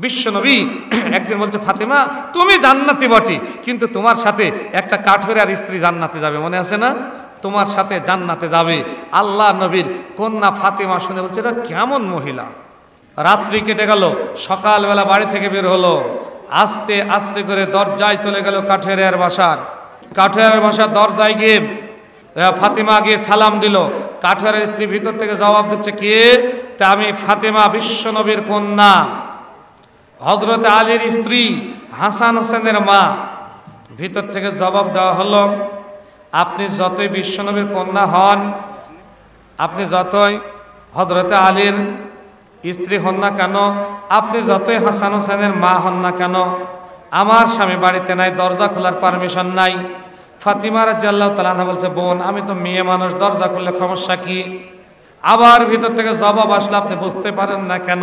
বিশ্বনবী একদিন বলছে, ফাতেমা তুমি জান্নাতি বটে, কিন্তু তোমার সাথে একটা কাঠুরের স্ত্রী জান্নাতে যাবে, মনে আছে না? তোমার সাথে জান্নাতে যাবে। আল্লাহ নবীর কন্যা ফাতেমা শুনে বলছে, এটা কেমন মহিলা। রাত্রি কেটে গেল, সকালবেলা বাড়ি থেকে বের হলো, আস্তে আস্তে করে দরজায় চলে গেল কাঠুরের বাসার। কাঠুরের বাসার দরজায় গিয়ে ফাতেমা গিয়ে সালাম দিল। কাঠুরের স্ত্রী ভিতর থেকে জবাব দিচ্ছে, কে? তা আমি ফাতেমা, বিশ্বনবীর কন্যা, হযরত আলীর স্ত্রী, হাসান হোসেনের মা। ভিতর থেকে জবাব দেওয়া হলো, আপনি যতই বিশ্বনবীর কন্যা হন, আপনি যতই হযরত আলীর স্ত্রী হন না কেন, আপনি যতই হাসান হোসেনের মা হন না কেন, আমার স্বামী বাড়িতে নাই, দরজা খোলার পারমিশন নাই। ফাতিমা রাদিয়াল্লাহু তাআলা আনহা বলছে, বোন আমি তো মেয়ে মানুষ, দরজা খুললে সমস্যা কি? আবার ভিতর থেকে জবাব আসলো, আপনি বুঝতে পারেন না কেন?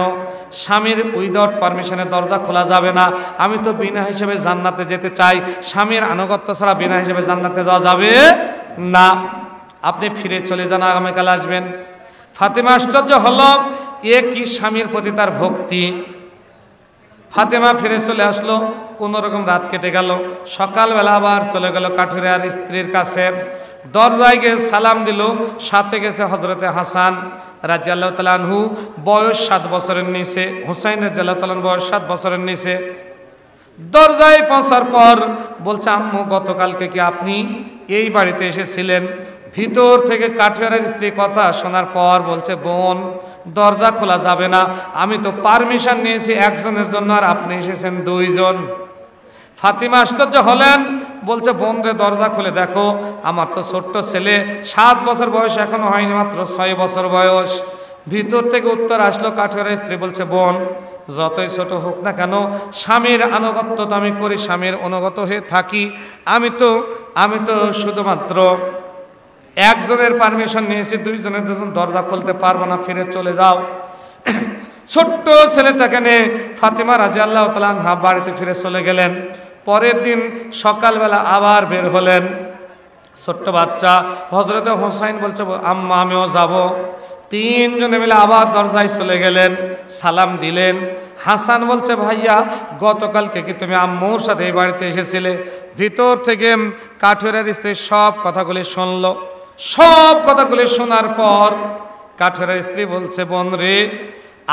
স্বামীর উইদাউট পারমিশনে দরজা খোলা যাবে না। আমি তো বিনা হিসেবে জান্নাতে যেতে চাই, স্বামীর আনুগত্য ছাড়া বিনা হিসেবে জান্নাতে যাওয়া যাবে না। আপনি ফিরে চলে যান, আগামীকাল আসবেন। ফাতেমা আশ্চর্য হলো, এ কি স্বামীর প্রতি তার ভক্তি। ফাতেমা ফিরে চলে আসলো। কোনো রকম রাত কেটে গেল, সকালবেলা আবার চলে গেল কাঠুরিয়ার স্ত্রীর কাছে। দরজায় গিয়ে সালাম দিল। সাথে গেছে হযরতে হাসান রাদিয়াল্লাহু তাআলা আনহু, বয়স 7 বছরের নিচে। হুসাইন রাদিয়াল্লাহু তাআলা বয়স 7 বছরের নিচে। দরজায় পৌঁছার পর বলছে, আম্মু গতকালকে কি আপনি এই বাড়িতে এসেছিলেন? ভিতর থেকে কাঠুরিয়ার স্ত্রী কথা শোনার পর বলছে, বোন দরজা খোলা যাবে না, আমি তো পারমিশন নিয়েছি একজনের জন্য, আর আপনি এসেছেন 2 জন। ফাতিমা আশ্চর্য হলেন, বলছে, বোন রে দরজা খুলে দেখো, আমার তো ছোট্ট ছেলে, 7 বছর বয়স এখনো হয়নি, মাত্র 6 বছর বয়স। ভিতর থেকে উত্তর আসলো, কাঠুরিয়ার স্ত্রী বলছে, বোন যতই ছোট হোক না কেন, স্বামীর আনুগত্য তো আমি করি, স্বামীর অনুগত হয়ে থাকি। আমি তো শুধুমাত্র একজনের পারমিশন নিয়েছি, 2 জনের 2 জন দরজা খুলতে পারবো না, ফিরে চলে যাও। ছোট্ট ছেলেটাকে নিয়ে ফাতিমা রাদিয়াল্লাহু তাআলা আনহা বাড়িতে ফিরে চলে গেলেন। পরের দিন সকালবেলা আবার বের হলেন। ছোট্ট বাচ্চা হযরতে হোসাইন বলছে, আম্মা আমিও যাব। 3 জনে মিলে আবার দরজায় চলে গেলেন, সালাম দিলেন। হাসান বলছে, ভাইয়া গতকালকে কি তুমি আম্মুর সাথে এই বাড়িতে এসেছিলে? ভিতর থেকে কাঠুরিয়ার স্ত্রী সব কথাগুলি শুনল। সব কথাগুলি শোনার পর কাঠুরিয়ার স্ত্রী বলছে, বোন রে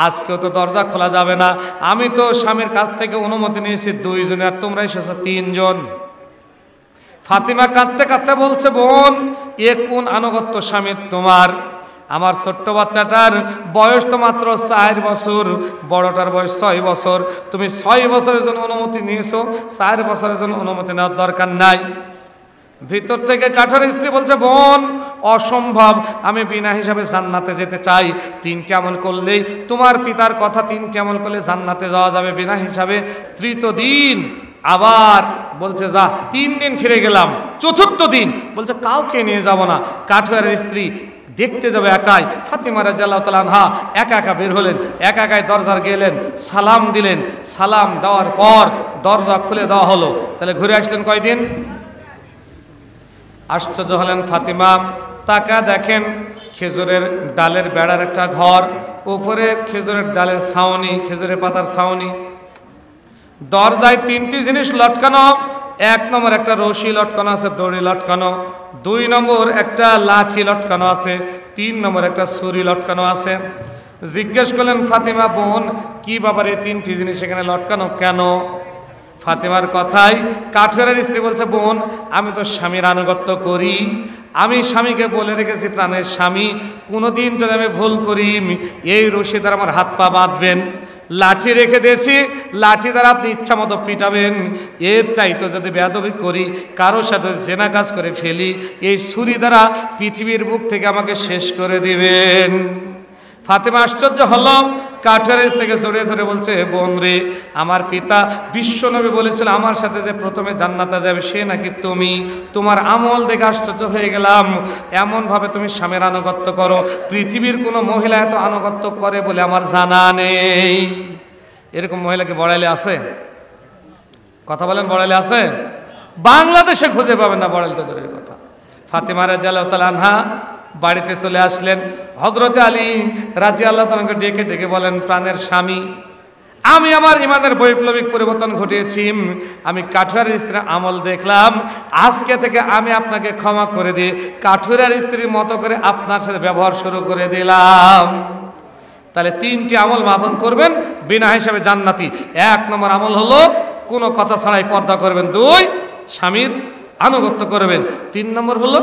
আজকেও তো দরজা খোলা যাবে না, আমি তো স্বামীর কাছ থেকে অনুমতি নিয়েছি 2 জনের, আর তোমরা এসেছো 3 জন। ফাতিমা কাঁদতে কাঁদতে বলছে, বোন এ কোন আনুগত্য স্বামীর তোমার? আমার ছোট্ট বাচ্চাটার বয়স তো মাত্র 4 বছর, বড়টার বয়স 6 বছর। তুমি 6 বছরের জন্য অনুমতি নিয়েছো, 4 বছরের জন্য অনুমতি নেওয়ার দরকার নাই। ভিতর থেকে কাঠুরিয়ার স্ত্রী বলছে, বোন অসম্ভব, আমি বিনা হিসাবে জান্নাতে যেতে চাই। 3টি আমল করলেই, তোমার পিতার কথা 3টি আমল করলে জান্নাতে যাওয়া যাবে বিনা হিসাবে। 3য় দিন আবার বলছে, যা 3 দিন ফিরে গেলাম। 4র্থ দিন বলছে, কাউকে নিয়ে যাব না। কাঠুরিয়ার স্ত্রী দেখতে যাবে একাই। ফাতিমা রাদিয়াল্লাহু তাআলা আনহা একা একা বের হলেন, একা একাই দরজার গেলেন, সালাম দিলেন। সালাম দেওয়ার পর দরজা খুলে দেওয়া হলো। তাহলে ঘুরে আসলেন কয়দিন? আশ্চর্য হলেন ফাতিমা। তাকা দেখেন খেজুরের ডালের বেড়ার একটা ঘর, উপরে খেজুরের ডালের ছাউনি, খেজুরের পাতার ছাউনি। দরজায় 3টি জিনিস লটকানো। 1 নম্বর একটা রশি লটকানো আছে, দড়ি লটকানো। 2 নম্বর একটা লাঠি লটকানো আছে। 3 নম্বর একটা ছুরি লটকানো আছে। জিজ্ঞেস করলেন, ফাতিমা বোন কি ব্যাপার, এই 3টি জিনিস এখানে লটকানো কেন? ফাতিমার কথাই কাঠুরিয়ার স্ত্রী বলছে, বোন আমি তো স্বামীর আনুগত্য করি, আমি স্বামীকে বলে রেখেছি, প্রাণের স্বামী, কোনোদিন যদি আমি ভুল করি এই রশি দ্বারা আমার হাত পা বাঁধবেন। লাঠি রেখে দিয়েছি, লাঠি দ্বারা আপনি ইচ্ছা মতো পিটাবেন। এর চাইতো যদি বেয়াদবি করি, কারোর সাথে জেনা কাজ করে ফেলি, এই ছুরি দ্বারা পৃথিবীর বুক থেকে আমাকে শেষ করে দিবেন। ফাতিমা আশ্চর্য হলো, কাঠুরিয়ার থেকে জড়িয়ে ধরে বলছে, বোন রে আমার পিতা বিশ্বনবী বলেছিল আমার সাথে যে প্রথমে জান্নাতে যাবে সে নাকি তুমি। তোমার আমল দেখে আশ্চর্য হয়ে গেলাম, এমনভাবে তুমি স্বামীর আনুগত্য করো, পৃথিবীর কোনো মহিলা এত আনুগত্য করে বলে আমার জানা নেই। এরকম মহিলা কি বড়াইলে আছে? কথা বলেন, বড়াইলে আছে? বাংলাদেশে খুঁজে পাবেন না, বড়াইল তো দূরের কথা। ফাতিমা রাদিয়াল্লাহু তাআলা আনহা বাড়িতে চলে আসলেন। হযরতে আলী রাদিয়াল্লাহু তাআলাকে ডেকে ডেকে বলেন, প্রাণের স্বামী আমি আমার ইমানের বৈপ্লবিক পরিবর্তন ঘটিয়েছি। আমি কাঠুরিয়ার স্ত্রীর আমল দেখলাম, আজকে থেকে আমি আপনাকে ক্ষমা করে দিয়ে কাঠুরিয়ার স্ত্রীর মতো করে আপনার সাথে ব্যবহার শুরু করে দিলাম। তাহলে 3টি আমল মাপন করবেন, বিনা হিসাবে জান্নাতি। 1 নম্বর আমল হলো কোনো কথা ছাড়াই পর্দা করবেন। 2 স্বামীর আনুগত্য করবেন। 3 নম্বর হলো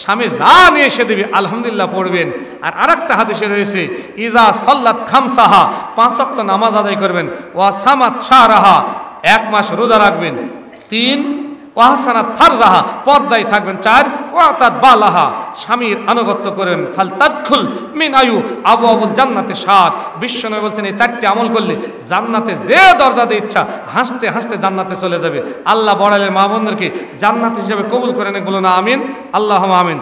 স্বামী যা নিয়ে এসে দেবে আলহামদুলিল্লাহ পড়বেন। আর আরেকটা হাদিসে রয়েছে ইজা সাল্লাত খামসাহা, 5 ওয়াক্ত নামাজ আদায় করবেন। ওয়া সামাত শাহরাহা, 1 মাস রোজা রাখবেন। 3 ওয়াহসানাত ফারজাহা, পর্দায় থাকবেন। 4 ওয়াতাত বালাহা, স্বামীর আনুগত্য করেন। ফাল তাদখুল মিন আয়ু আবওয়াবুল জান্নাতে 7। বিশ্বনবী বলছেন এই 4টি আমল করলে জান্নাতে যে দরজাতে ইচ্ছা হাসতে হাসতে জান্নাতে চলে যাবে। আল্লাহ বড়ালের মা বোনদেরকে জান্নাত হিসেবে কবুল করে নেন, বলুন আমিন, আল্লাহুম্মা আমিন।